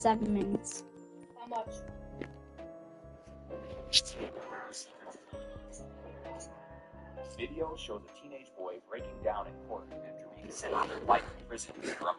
7 minutes. How much? Video shows a teenage boy breaking down in court after being sentenced to life in prison for a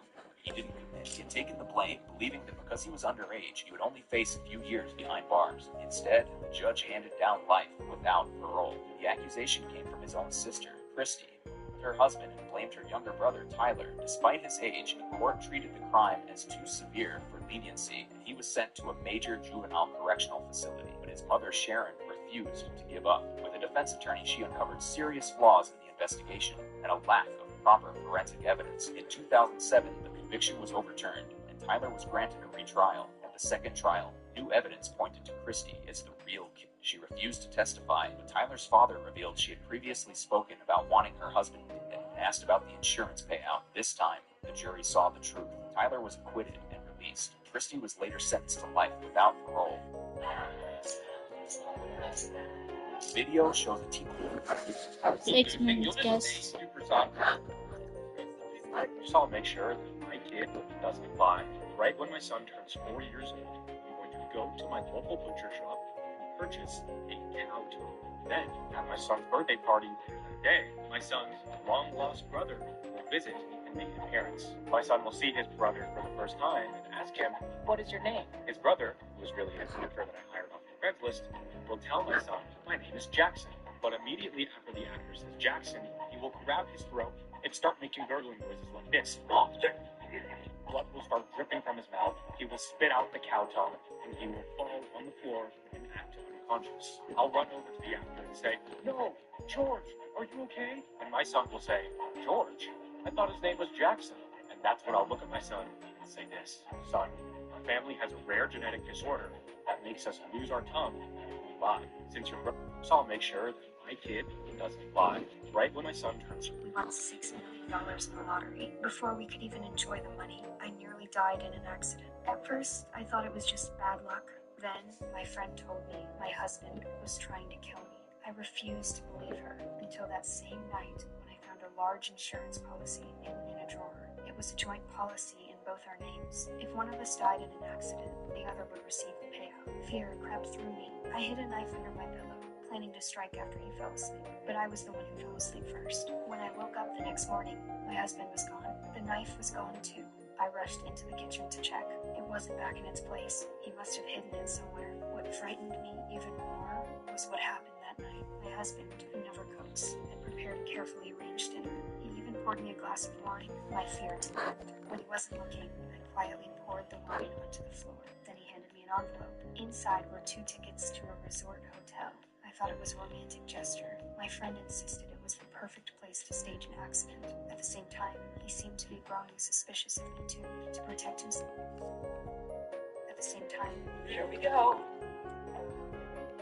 he didn't commit. He had taken the blame, believing that because he was underage, he would only face a few years behind bars. Instead, the judge handed down life without parole. The accusation came from his own sister, Christy, with her husband, and blamed her younger brother, Tyler. Despite his age, the court treated the crime as too severe for leniency, and he was sent to a major juvenile correctional facility. But his mother, Sharon, refused to give up. With a defense attorney, she uncovered serious flaws in the investigation and a lack of proper forensic evidence. In 2007, the conviction was overturned, and Tyler was granted a retrial. At the second trial, new evidence pointed to Christy as the real killer. She refused to testify, but Tyler's father revealed she had previously spoken about wanting her husband dead and asked about the insurance payout. This time, the jury saw the truth. Tyler was acquitted and released. Christy was later sentenced to life without parole. Video shows a teen. 6 minutes, guys. Just I'll make sure that my kid doesn't lie. Right when my son turns 4 years old, I'm going to go to my local butcher shop and purchase a cow tongue. Then, at my son's birthday party that day, my son's long-lost brother will visit and make an appearance. My son will see his brother for the first time and ask him, "What is your name?" His brother, who is really an actor that I hired off the Craigslist, will tell my son, "My name is Jackson." But immediately after the actor says Jackson, he will grab his throat and start making gurgling noises like this. Blood will start dripping from his mouth. He will spit out the cow tongue, and he will fall on the floor and act unconscious. I'll run over to the actor and say, "No, George, are you okay?" And my son will say, "George? I thought his name was Jackson." And that's when I'll look at my son and say this, "Son, our family has a rare genetic disorder that makes us lose our tongue when we lie. Since you're so I'll make sure that my kid doesn't lie." Right when my son turns. We won $6 million in the lottery. Before we could even enjoy the money, I nearly died in an accident. At first, I thought it was just bad luck. Then, my friend told me my husband was trying to kill me. I refused to believe her until that same night when I found a large insurance policy hidden in a drawer. It was a joint policy in both our names. If one of us died in an accident, the other would receive the payout. Fear crept through me. I hid a knife under my pillow, planning to strike after he fell asleep. But I was the one who fell asleep first. When I woke up the next morning, my husband was gone. The knife was gone too. I rushed into the kitchen to check. It wasn't back in its place. He must have hidden it somewhere. What frightened me even more was what happened that night. My husband, who never cooks, had prepared a carefully arranged dinner. He even poured me a glass of wine. My fear developed. When he wasn't looking, I quietly poured the wine onto the floor. Then he handed me an envelope. Inside were 2 tickets to a resort hotel. I thought it was a romantic gesture. My friend insisted it was the perfect place to stage an accident. At the same time, he seemed to be growing suspicious of me too, to protect himself. At the same time, Here we go.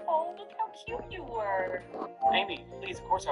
Oh, look how cute you were. Amy, please, of course I